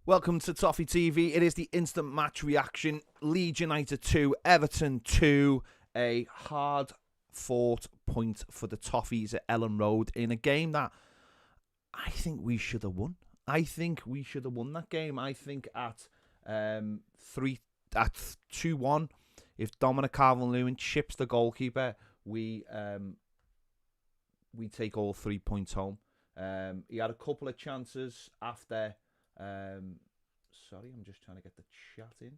Welcome to Toffee TV. It is the instant match reaction. Leeds United 2, Everton 2. A hard-fought point for the Toffees at Ellen Road in a game that I think we should have won. I think we should have won that game. I think at 2-1, if Dominic Calvert-Lewin chips the goalkeeper, we take all 3 points home. He had a couple of chances after. Sorry, I'm just trying to get the chat in.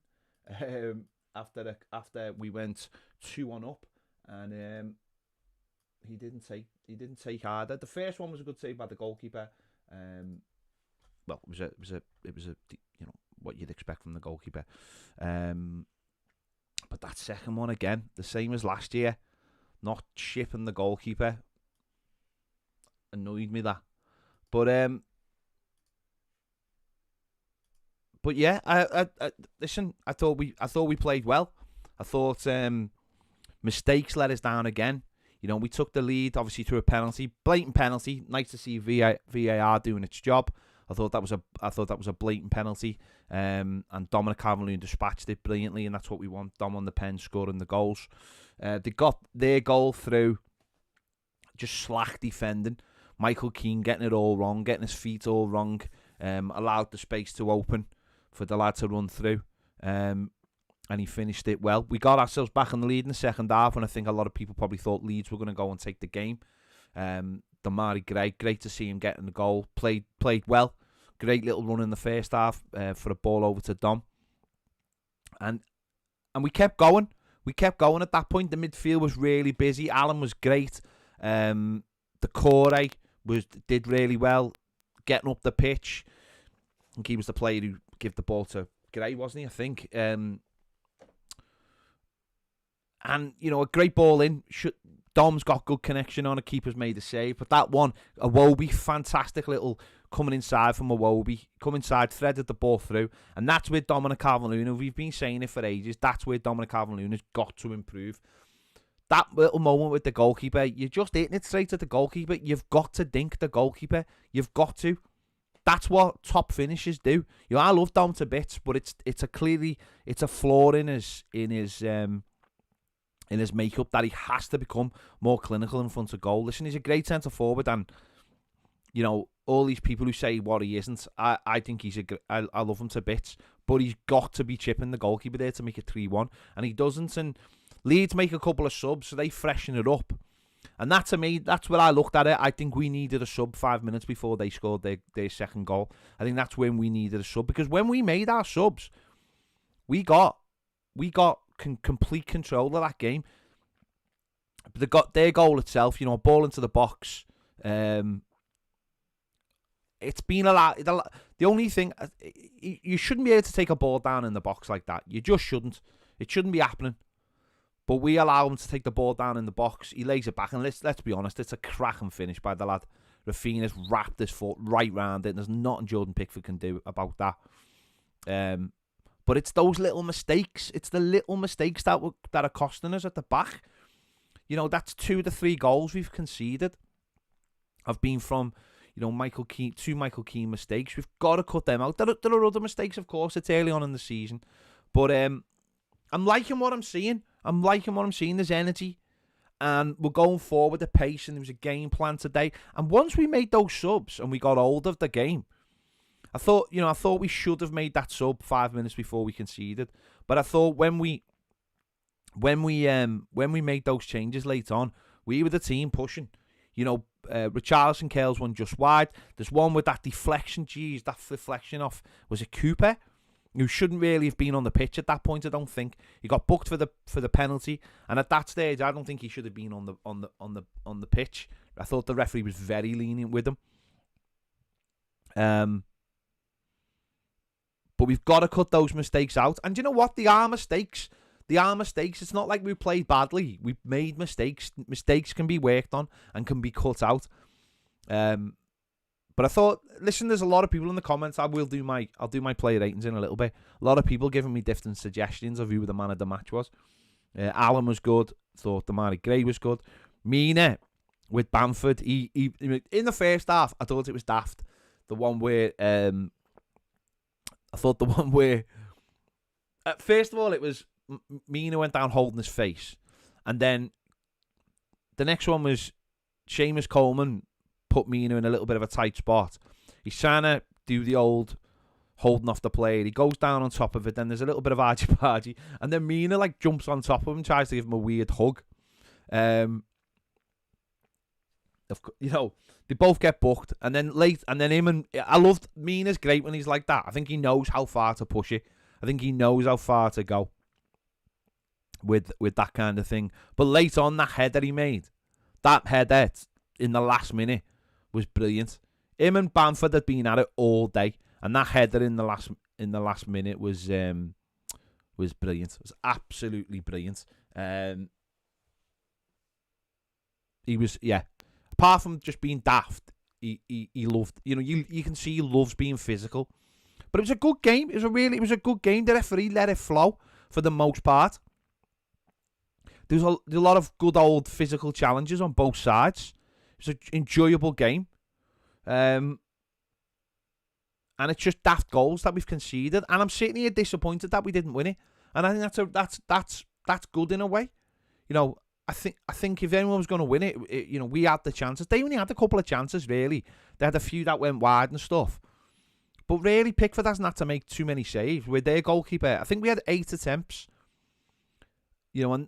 After we went 2-1 up, and he didn't take harder. The first one was a good save by the goalkeeper. Well, it was a what you'd expect from the goalkeeper. But that second one again, the same as last year, not chipping the goalkeeper, annoyed me that. But yeah, I listen. I thought we played well. I thought mistakes let us down again. You know, we took the lead obviously through a penalty, blatant penalty. Nice to see VAR doing its job. I thought that was a blatant penalty. And Dominic Calvert-Lewin dispatched it brilliantly, and that's what we want. Dom on the pen scoring the goals. They got their goal through just slack defending. Michael Keane getting it all wrong, getting his feet all wrong. Allowed the space to open for the lad to run through, and he finished it well. We got ourselves back in the lead in the second half, and I think a lot of people probably thought Leeds were going to go and take the game. Damari Gray, great to see him getting the goal. Played well. Great little run in the first half for a ball over to Dom, and we kept going. We kept going at that point. The midfield was really busy. Alan was great. The Corey did really well, getting up the pitch. I think he was the player who gave the ball to Gray, wasn't he? I think. And you know, a great ball in. Dom's got good connection on it. Keeper's made a save, but that one, Iwobi, fantastic little coming inside from Iwobi, come inside, threaded the ball through, and that's where Dominic Calvert-Lewin. We've been saying it for ages. That's where Dominic Calvert-Lewin has got to improve. That little moment with the goalkeeper, you're just hitting it straight at the goalkeeper. You've got to dink the goalkeeper. You've got to. That's what top finishers do. You know, I love Dom to bits, but it's a flaw in his makeup that he has to become more clinical in front of goal. Listen, he's a great centre forward, and you know all these people who say what he isn't. I think I love him to bits, but he's got to be chipping the goalkeeper there to make it 3-1, and he doesn't. And Leeds make a couple of subs, so they freshen it up. And that, to me, that's where I looked at it. I think we needed a sub 5 minutes before they scored their second goal. I think that's when we needed a sub. Because when we made our subs, we got complete control of that game. They got their goal itself, you know, ball into the box. It's been a lot. The only thing, you shouldn't be able to take a ball down in the box like that. You just shouldn't. It shouldn't be happening. But we allow him to take the ball down in the box. He lays it back, and let's be honest, it's a cracking finish by the lad. Rafinha's wrapped his foot right round it, and there's nothing Jordan Pickford can do about that. But it's those little mistakes. It's the little mistakes that are costing us at the back. You know, that's 2 of the 3 goals we've conceded have been from, you know, Michael Keane mistakes. We've got to cut them out. There are other mistakes, of course. It's early on in the season, but I'm liking what I'm seeing. There's energy, and we're going forward with the pace, and there was a game plan today. And once we made those subs and we got hold of the game, I thought we should have made that sub 5 minutes before we conceded. But I thought when we made those changes late on, we were the team pushing. You know, Richarlison curls one just wide. There's one with that deflection. Geez, that deflection off, was it Cooper? Who shouldn't really have been on the pitch at that point. I don't think he got booked for the penalty, and at that stage, I don't think he should have been on the pitch. I thought the referee was very lenient with him. But we've got to cut those mistakes out, and you know what? They are mistakes. It's not like we played badly. We made mistakes. Mistakes can be worked on and can be cut out. But I thought, listen, there's a lot of people in the comments. I'll do my player ratings in a little bit. A lot of people giving me different suggestions of who the man of the match was. Alan was good. Thought Damari Gray was good. Mina with Bamford. He in the first half, I thought it was daft. The one where I thought the one where, first of all, it was Mina went down holding his face, and then the next one was Seamus Coleman put Mina in a little bit of a tight spot. He's trying to do the old holding off the player. He goes down on top of it. Then there's a little bit of argy-bargy, and then Mina like jumps on top of him, tries to give him a weird hug. They both get booked, and then I loved Mina's great when he's like that. I think he knows how far to push it. I think he knows how far to go with that kind of thing. But late on, that header he made, that header in the last minute was brilliant. Him and Bamford had been at it all day, and that header in the last minute was brilliant. It was absolutely brilliant. He was, yeah. Apart from just being daft, he loved. You can see he loves being physical. But it was a good game. It was a good game. The referee let it flow for the most part. There was a lot of good old physical challenges on both sides. It was an enjoyable game. And it's just daft goals that we've conceded. And I'm sitting here disappointed that we didn't win it. And I think that's good in a way. I think if anyone was going to win it, we had the chances. They only had a couple of chances, really. They had a few that went wide and stuff. But really, Pickford hasn't had to make too many saves. With their goalkeeper, I think we had 8 attempts. We've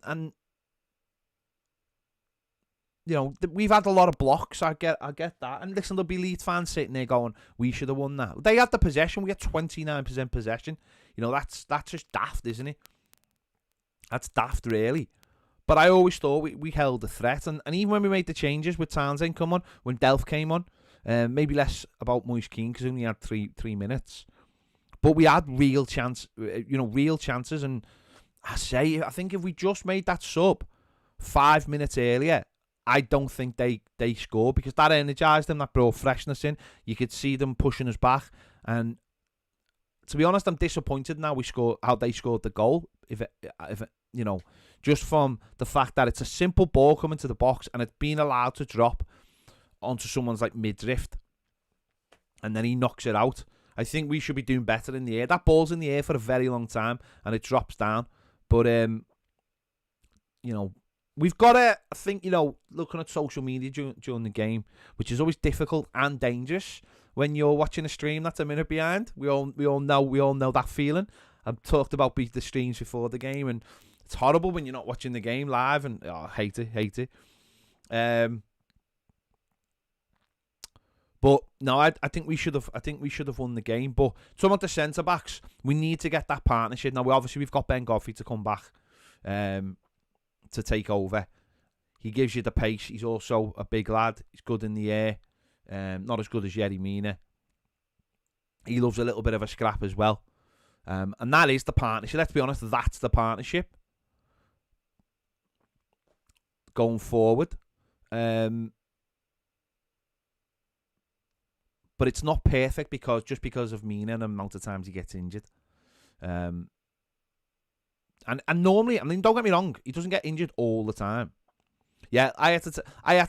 had a lot of blocks. I get that. And listen, there'll be Leeds fans sitting there going, we should have won that. They had the possession. We had 29% possession. That's just daft, isn't it? That's daft, really. But I always thought we held a threat. And even when we made the changes with Townsend come on, when Delph came on, maybe less about Moise Keane because he only had three minutes. But we had real chances. And I think if we just made that sub 5 minutes earlier, I don't think they scored because that energised them, that brought freshness in. You could see them pushing us back. And to be honest, I'm disappointed now how they scored the goal. If just from the fact that it's a simple ball coming to the box and it's being allowed to drop onto someone's like midriff, and then he knocks it out. I think we should be doing better in the air. That ball's in the air for a very long time and it drops down. But we've got to, I think, looking at social media during the game, which is always difficult and dangerous when you're watching a stream that's a minute behind. We all know that feeling. I've talked about the streams before the game, and it's horrible when you're not watching the game live, and I hate it. But no, I think we should have won the game. But some of the centre backs, we need to get that partnership. Now we've got Ben Godfrey to come back, to take over. He gives you the pace. He's also a big lad. He's good in the air. Not as good as Yerry Mina. He loves a little bit of a scrap as well. And that is the partnership. Let's be honest, that's the partnership going forward. But it's not perfect because of Mina and the amount of times he gets injured. And normally, don't get me wrong, he doesn't get injured all the time. Yeah, I had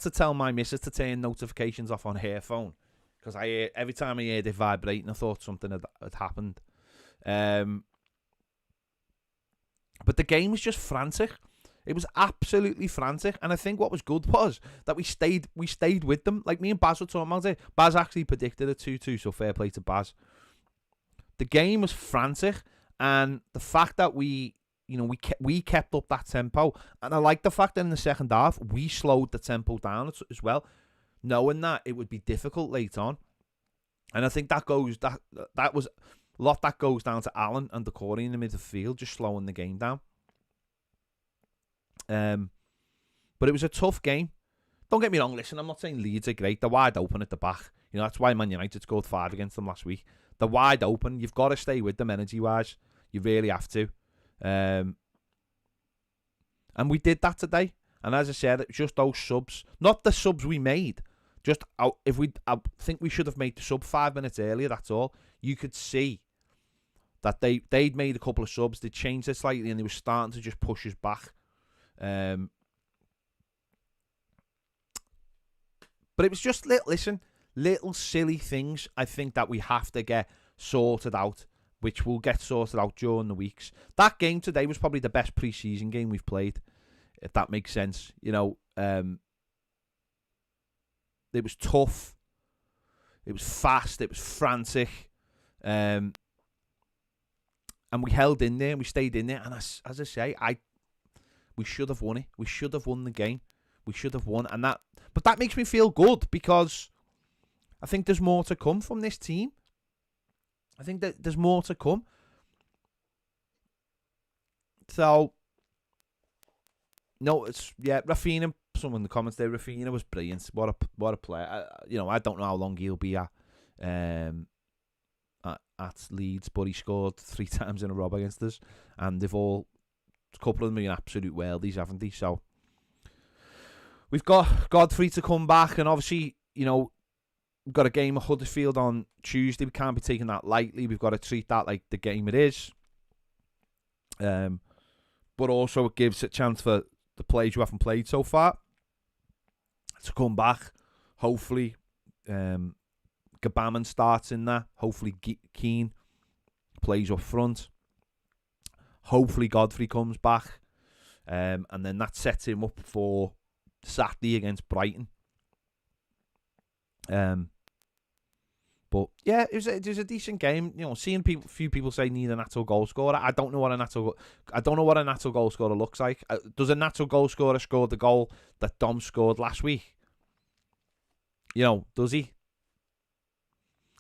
to tell my missus to turn notifications off on her phone because every time I heard it vibrating, I thought something had happened. But the game was just frantic. It was absolutely frantic, and I think what was good was that we stayed with them. Like me and Baz were talking about it. Baz actually predicted a 2-2, so fair play to Baz. The game was frantic, and the fact that we kept up that tempo, and I like the fact that in the second half we slowed the tempo down as well, knowing that it would be difficult late on. And I think that was a lot that goes down to Allen and Decore in the midfield, just slowing the game down. But it was a tough game. Don't get me wrong, listen, I'm not saying Leeds are great. They're wide open at the back. That's why Man United scored 5 against them last week. They're wide open. You've got to stay with them energy-wise. You really have to. And we did that today. And as I said, it was just those subs. Not the subs we made. I think we should have made the sub 5 minutes earlier, that's all. You could see that they'd made a couple of subs. They changed it slightly and they were starting to just push us back. But it was just little silly things I think that we have to get sorted out which will get sorted out during the weeks. That game today was probably the best pre-season game we've played, if that makes sense. You know, it was tough. It was fast. It was frantic. And we held in there and we stayed in there. And as I say, we should have won it. We should have won the game. We should have won. But that makes me feel good because I think there's more to come from this team. I think that there's more to come. So, no, Rafinha, someone in the comments there, Rafinha was brilliant. What a player. I don't know how long he'll be at Leeds, but he scored 3 times in a row against us. And a couple of them are absolute worldies, haven't they? So, we've got Godfrey to come back, and obviously, we've got a game at Huddersfield on Tuesday. We can't be taking that lightly. We've got to treat that like the game it is. But also it gives a chance for the players who haven't played so far to come back. Hopefully, Gabaman starts in there. Hopefully, Keane plays up front. Hopefully, Godfrey comes back. And then that sets him up for Saturday against Brighton. But yeah, it was a decent game. Seeing few people say need a natural goal scorer. I don't know what a natural goal scorer looks like. Does a natural goal scorer score the goal that Dom scored last week? Does he?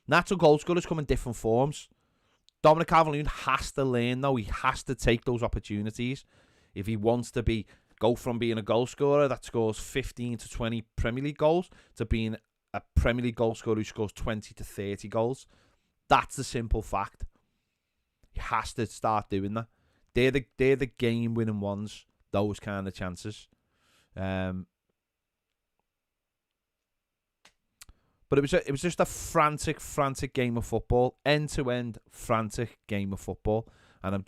Natural goal scorers come in different forms. Dominic Calvert-Lewin has to learn, though. He has to take those opportunities if he wants to go from being a goal scorer that scores 15 to 20 Premier League goals to being a Premier League goal scorer who scores 20 to 30 goals. That's the simple fact. He has to start doing that. They're the game-winning ones, those kind of chances. But it was just a frantic game of football, end-to-end frantic game of football. And I'm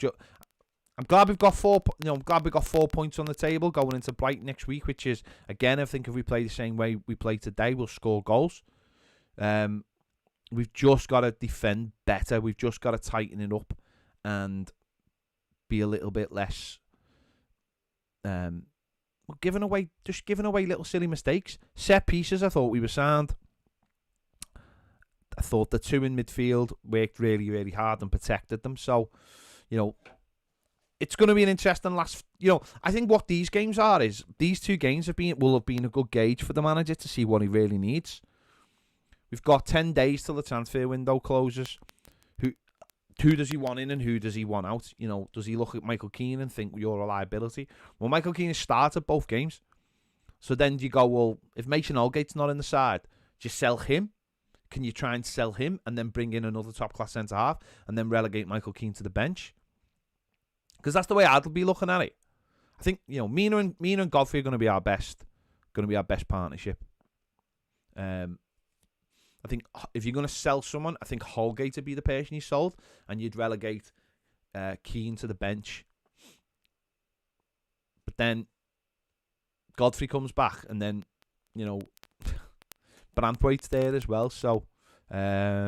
glad we've got 4. I'm glad we got 4 points on the table going into Brighton next week, which is, again, I think if we play the same way we play today, we'll score goals. We've just got to defend better. We've just got to tighten it up and be a little bit less. Giving away little silly mistakes. Set pieces, I thought we were sound. I thought the 2 in midfield worked really, really hard and protected them. So, it's going to be an interesting last. I think what these games are is these 2 games will have been a good gauge for the manager to see what he really needs. We've got 10 days till the transfer window closes. Who does he want in and who does he want out? Does he look at Michael Keane and think you're a liability? Well, Michael Keane has started both games. So then you go, well, if Mason Holgate's not in the side, do you sell him? Can you try and sell him and then bring in another top-class centre-half and then relegate Michael Keane to the bench? Because that's the way I'd be looking at it. I think, Mina and Godfrey are going to be our best partnership. I think if you're going to sell someone, I think Holgate would be the person you sold, and you'd relegate Keane to the bench. But then Godfrey comes back, and then, Brandtwaite's there as well. So, yeah.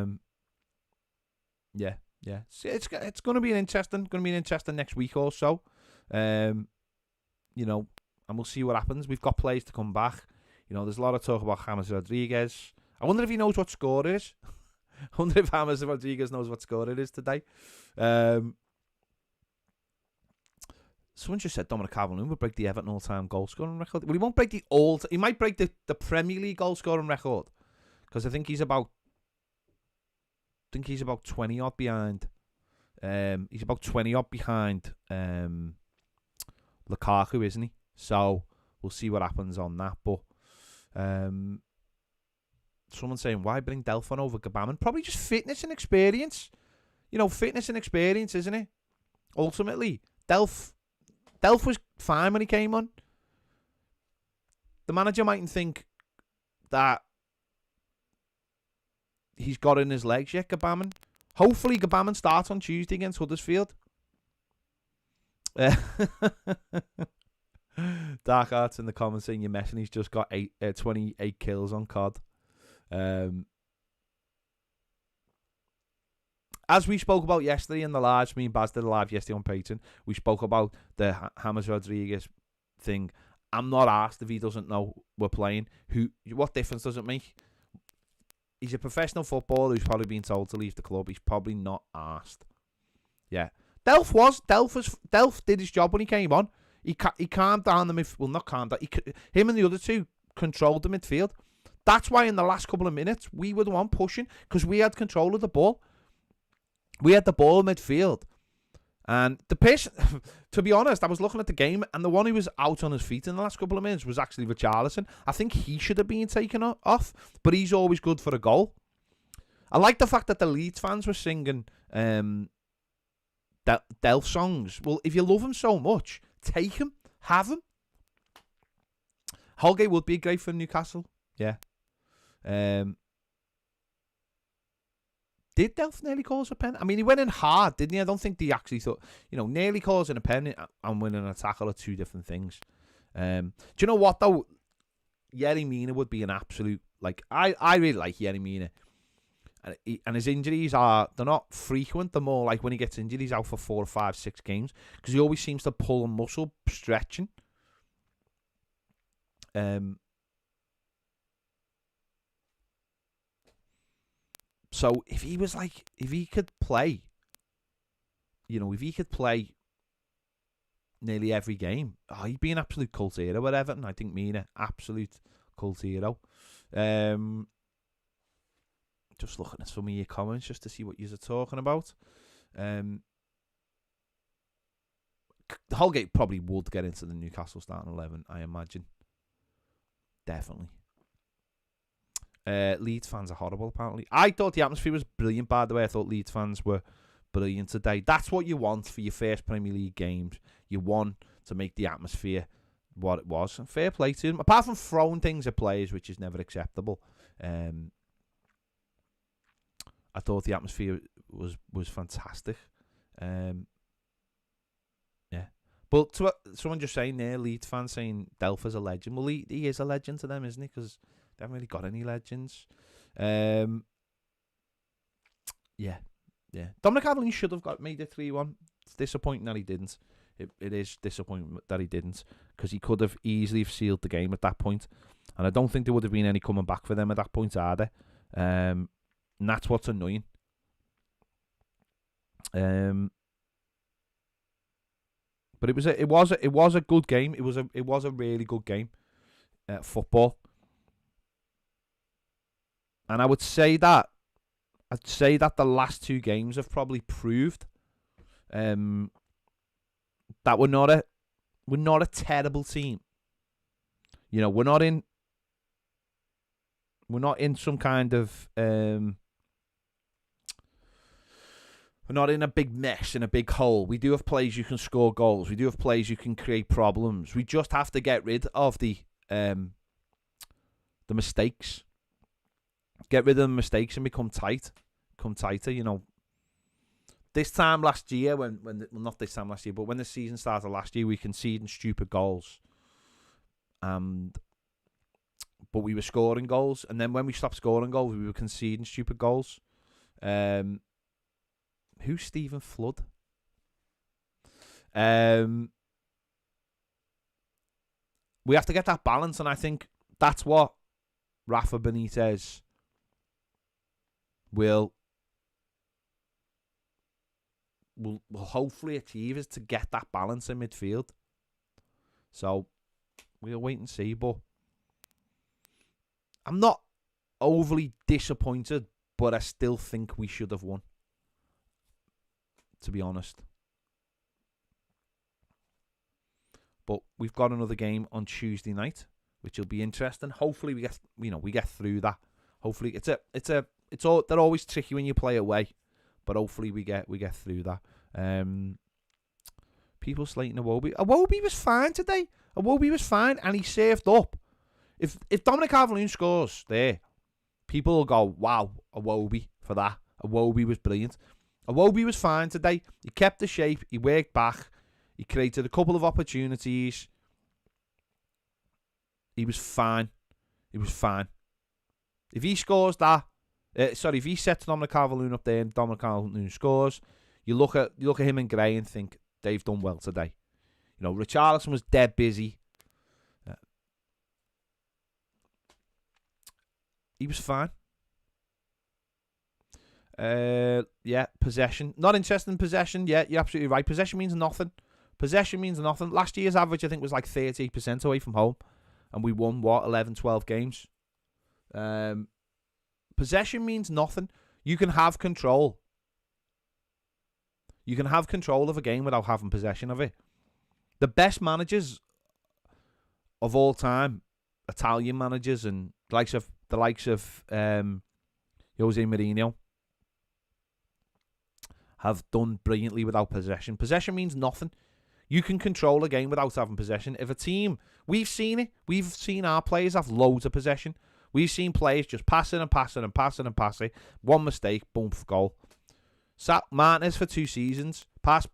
It's going to be interesting next week or so. And we'll see what happens. We've got players to come back. There's a lot of talk about James Rodriguez. I wonder if he knows what score it is. I wonder if James Rodriguez knows what score it is today. Someone just said Dominic Calvert-Lewin will break the Everton all-time goal scoring record. Well, he won't break he might break the Premier League goal scoring record, because I think he's about 20 odd behind. He's about 20 odd behind Lukaku, isn't he? So we'll see what happens on that. But someone's saying, why bring Delphine over Gabaman? Probably just fitness and experience. Fitness and experience, isn't it? Ultimately, Delph was fine when he came on. The manager mightn't think that he's got in his legs yet, Gabaman. Hopefully, Gabaman starts on Tuesday against Huddersfield. Dark Arts in the comments saying you're messing. He's just got 28 kills on COD. as we spoke about yesterday in the lives, me and Baz did a live yesterday on Patreon, we spoke about the James Rodriguez thing. I'm not asked if he doesn't know we're playing. What difference does it make? He's a professional footballer who's probably been told to leave the club. He's probably not asked. Yeah. Delph did his job when he came on. He calmed down the midfield. Well, not calmed down. Him and the other two controlled the midfield. That's why in the last couple of minutes, we were the one pushing, because we had control of the ball. We had the ball in midfield. And the person, to be honest, I was looking at the game, and the one who was out on his feet in the last couple of minutes was actually Richarlison. I think he should have been taken off, but he's always good for a goal. I like the fact that the Leeds fans were singing Delph songs. Well, if you love him so much, take him, have him. Holgate would be great for Newcastle. Yeah. Did Delph nearly cause a pen? I mean, he went in hard, didn't he? I don't think they actually thought, nearly causing a pen and winning a tackle are two different things. Do you know what, though? Yerry Mina would be an absolute, I really like Yerry Mina. And his injuries they're not frequent. They're more like when he gets injured, he's out for 4 or 5, 6 games, because he always seems to pull a muscle stretching. So if he could play, nearly every game, he'd be an absolute cult hero with Everton. I think Mina, absolute cult hero. Just looking at some of your comments just to see what you're talking about. Holgate probably would get into the Newcastle starting 11, I imagine. Definitely. Leeds fans are horrible, apparently. I thought the atmosphere was brilliant, by the way. I thought Leeds fans were brilliant today. That's what you want for your first Premier League games. You want to make the atmosphere what it was. And fair play to them. Apart from throwing things at players, which is never acceptable. I thought the atmosphere was fantastic. Yeah. But to someone just saying there, Leeds fans saying Delph is a legend. Well, he is a legend to them, isn't he? Because they haven't really got any legends. Yeah. Dominic Calvert-Lewin should have made it 3-1. It's disappointing that he didn't. It is disappointing that he didn't, because he could have easily sealed the game at that point. And I don't think there would have been any coming back for them at that point either. And that's what's annoying. But it was a good game. It was a really good game. Football. And I'd say that the last 2 games have probably proved that we're not a terrible team. We're not in some kind of we're not in a big mess, in a big hole. We do have players who can score goals. We do have players who can create problems. We just have to get rid of the mistakes. Get rid of the mistakes and become tighter. This time last year, not this time last year, but when the season started last year, we conceded stupid goals. But we were scoring goals, and then when we stopped scoring goals, we were conceding stupid goals. Who's Stephen Flood? We have to get that balance, and I think that's what Rafa Benitez will hopefully achieve, is to get that balance in midfield. So we'll wait and see, but I'm not overly disappointed, but I still think we should have won, to be honest. But we've got another game on Tuesday night, which will be interesting. Hopefully we get through that. Hopefully they're always tricky when you play away, but hopefully we get through that. People slating Iwobi. Iwobi was fine today. Iwobi was fine, and he saved up. If Dominic Calvert-Lewin scores there, people will go, wow, Iwobi for that. Iwobi was brilliant. Iwobi was fine today. He kept the shape. He worked back. He created a couple of opportunities. He was fine. He was fine. If he scores that, Sorry, if he sets Dominic Calvert-Lewin up there and Dominic Calvert-Lewin scores, you look at him and Gray and think they've done well today. You know, Richarlison was dead busy. He was fine. Possession. Not interested in possession. Yeah, you're absolutely right. Possession means nothing. Last year's average, I think, was like 38% away from home. And we won, 11, 12 games. Possession means nothing. You can have control. You can have control of a game without having possession of it. The best managers of all time, Italian managers and the likes of Jose Mourinho, have done brilliantly without possession. Possession means nothing. You can control a game without having possession. If a team, we've seen it. We've seen our players have loads of possession. We've seen players just passing. One mistake, boom, goal. Martinez for 2 seasons. Pass.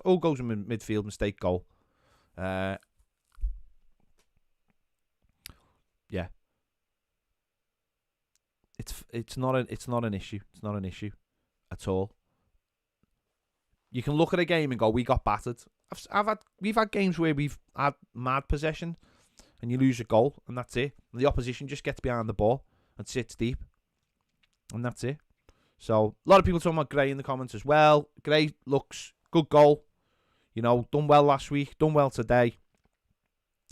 Oh, goes in midfield, mistake, goal. Yeah. It's not an issue. It's not an issue at all. You can look at a game and go, we got battered. We've had games where we've had mad possession and you lose a goal and that's it. And the opposition just gets behind the ball and sits deep. And that's it. So, a lot of people talking about Gray in the comments as well. Gray looks good goal. You know, done well last week, done well today.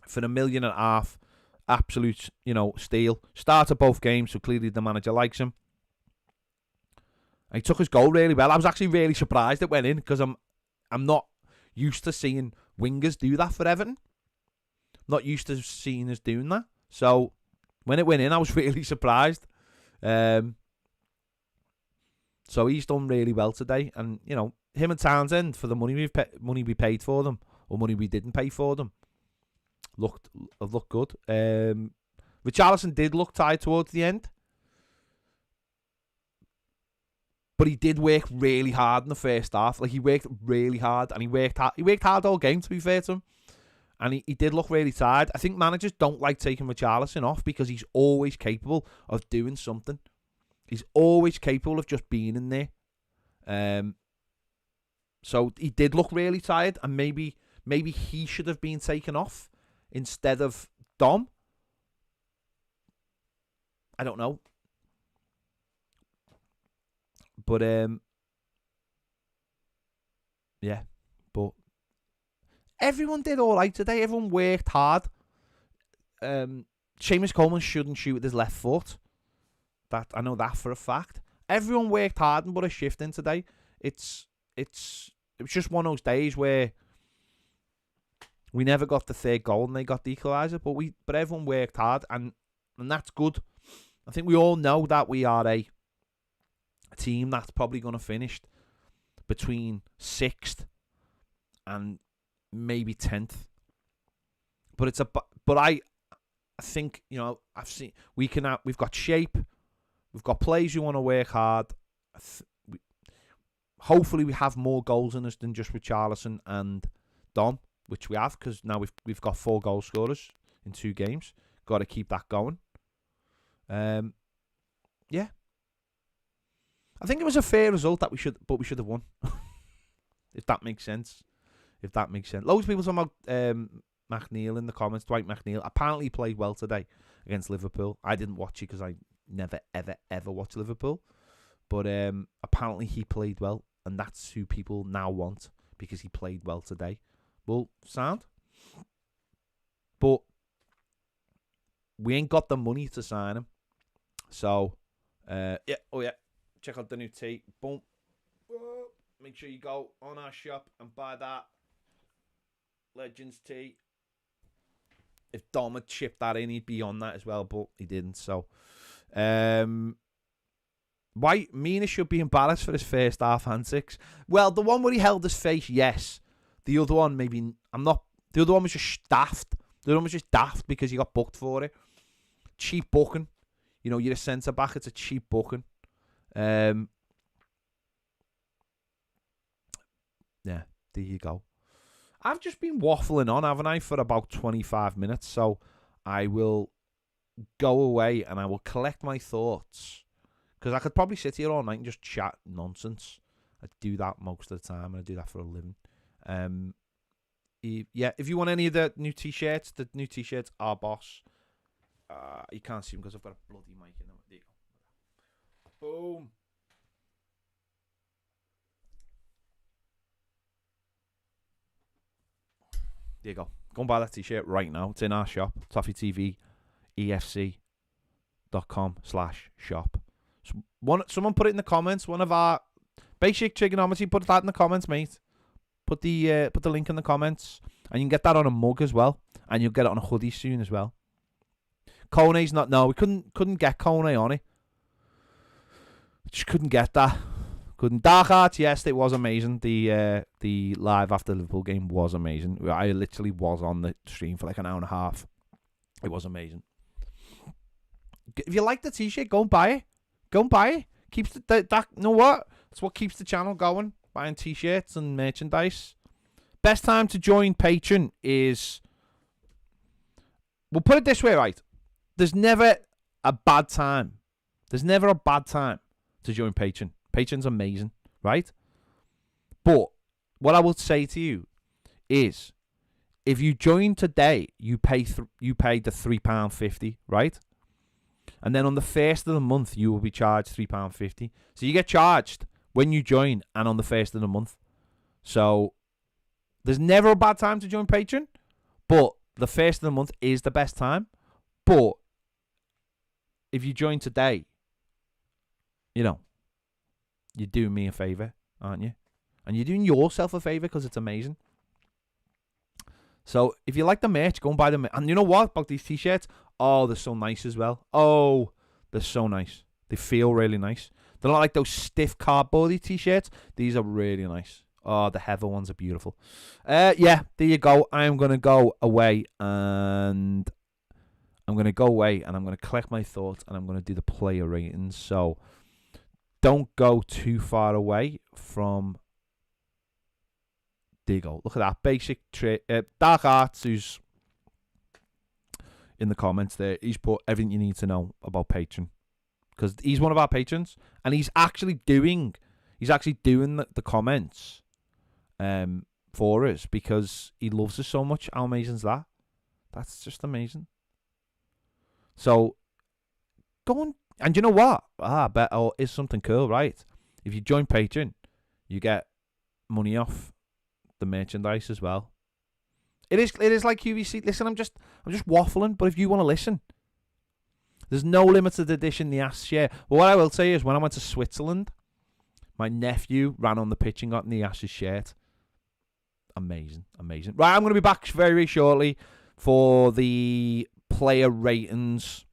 For $1.5 million. Absolute, steal. Started both games, so clearly the manager likes him. And he took his goal really well. I was actually really surprised it went in because I'm not used to seeing wingers do that for Everton. Not used to seeing us doing that. So when it went in, I was really surprised. So he's done really well today, and him and Townsend, for the money we paid for them or money we didn't pay for them, looked good. Richarlison did look tired towards the end. But he did work really hard in the first half. Like, he worked really hard, and he worked hard all game, to be fair to him. And he did look really tired. I think managers don't like taking Richarlison off because he's always capable of doing something. He's always capable of just being in there. So he did look really tired, and maybe he should have been taken off instead of Dom. I don't know. But, yeah. But everyone did all right today. Everyone worked hard. Seamus Coleman shouldn't shoot with his left foot. I know that for a fact. Everyone worked hard and put a shift in today. It was just one of those days where we never got the third goal and they got the equaliser. But everyone worked hard, and that's good. I think we all know that we are a team that's probably going to finish between 6th and maybe 10th. But I think we've got shape, we've got players who want to work hard. Hopefully we have more goals in us than just Richarlison and Dom, which we have, because now we've got 4 goal scorers in 2 games. Got to keep that going. Yeah. I think it was a fair result that we should have won. If that makes sense. Loads of people talking about McNeil in the comments. Dwight McNeil apparently played well today against Liverpool. I didn't watch it because I never, ever, ever watch Liverpool. But apparently he played well, and that's who people now want because he played well today. Well, sound. But we ain't got the money to sign him. So, yeah. Check out the new tee. Boom. Make sure you go on our shop and buy that Legends tee. If Dom had chipped that in, he'd be on that as well, but he didn't. So, why Mina should be embarrassed for his first half antics? Well, the one where he held his face, yes. The other one, maybe I'm not. The other one was just daft. The other one was just daft because he got booked for it. Cheap booking. You're a centre back. It's a cheap booking. Yeah, there you go. I've just been waffling on, haven't I, for about 25 minutes, so I will go away and I will collect my thoughts Because I could probably sit here all night and just chat nonsense. I do that most of the time, and I do that for a living. Yeah, if you want any of the new t-shirts are boss. You can't see them because I've got a bloody mic in them. There you go. Boom. There you go. Go and buy that t-shirt right now. It's in our shop, Toffee TV, EFC.com/shop. Someone put it in the comments. One of our basic trigonometry, put that in the comments, mate. Put the link in the comments, and you can get that on a mug as well, and you'll get it on a hoodie soon as well. Kone's not. No, we couldn't get Kone on it. Just couldn't get that. Couldn't. Dark Arts, yes, it was amazing. The live after the Liverpool game was amazing. I literally was on the stream for like an hour and a half. It was amazing. If you like the t-shirt, go and buy it. Go and buy it. Keeps that. You know what? That's what keeps the channel going. Buying t-shirts and merchandise. Best time to join Patreon is. We'll put it this way, right? There's never a bad time. There's never a bad time to join Patreon. Patreon's amazing, right? But what I will say to you is, if you join today, you pay the £3.50, right? And then on the first of the month, you will be charged £3.50. So you get charged when you join and on the first of the month. So there's never a bad time to join Patreon, but the first of the month is the best time. But if you join today, you know, you're doing me a favour, aren't you? And you're doing yourself a favour because it's amazing. So if you like the merch, go and buy them. And you know what about these t-shirts? Oh, they're so nice as well. Oh, they're so nice. They feel really nice. They're not like those stiff cardboardy t-shirts. These are really nice. Oh, the Heather ones are beautiful. Yeah, there you go. I'm going to go away and I'm going to collect my thoughts and I'm going to do the player ratings. So don't go too far away from. There you go. Look at that. Basic Dark Arts, who's in the comments there, he's put everything you need to know about Patreon. Because he's one of our patrons. And he's actually doing the comments for us because he loves us so much. How amazing is that? That's just amazing. So go and you know what? Is something cool, right? If you join Patreon, you get money off the merchandise as well. It is like QVC. Listen, I'm just waffling, but if you want to listen, there's no limited edition the ass share. But what I will say is when I went to Switzerland, my nephew ran on the pitch and got in the Ashes shirt. Amazing. Right, I'm going to be back very, very shortly for the player ratings,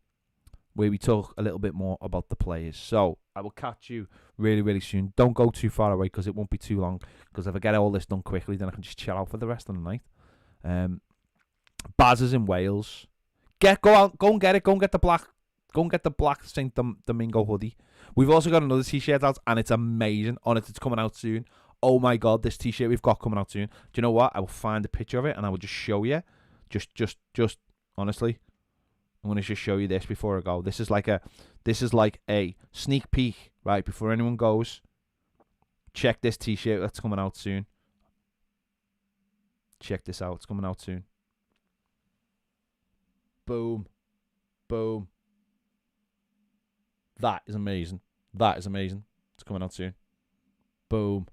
where we talk a little bit more about the players. So I will catch you really, really soon. Don't go too far away because it won't be too long. Because if I get all this done quickly, then I can just chill out for the rest of the night. Baz is in Wales. Go and get it. Go and get the black Saint Domingo hoodie. We've also got another t-shirt out, and it's amazing. On it, it's coming out soon. Oh my god, this t-shirt we've got coming out soon. Do you know what? I will find a picture of it, and I will just show you. Just honestly, I'm going to just show you this before I go. This is like a sneak peek, right? Before anyone goes, check this t-shirt that's coming out soon. Check this out. It's coming out soon. Boom. Boom. That is amazing. It's coming out soon. Boom.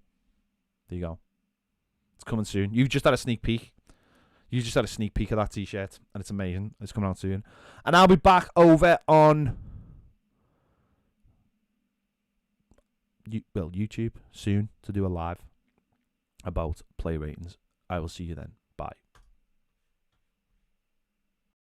There you go. It's coming soon. You've just had a sneak peek. You just had a sneak peek of that t-shirt, and it's amazing. It's coming out soon. And I'll be back over on YouTube soon to do a live about play ratings. I will see you then. Bye.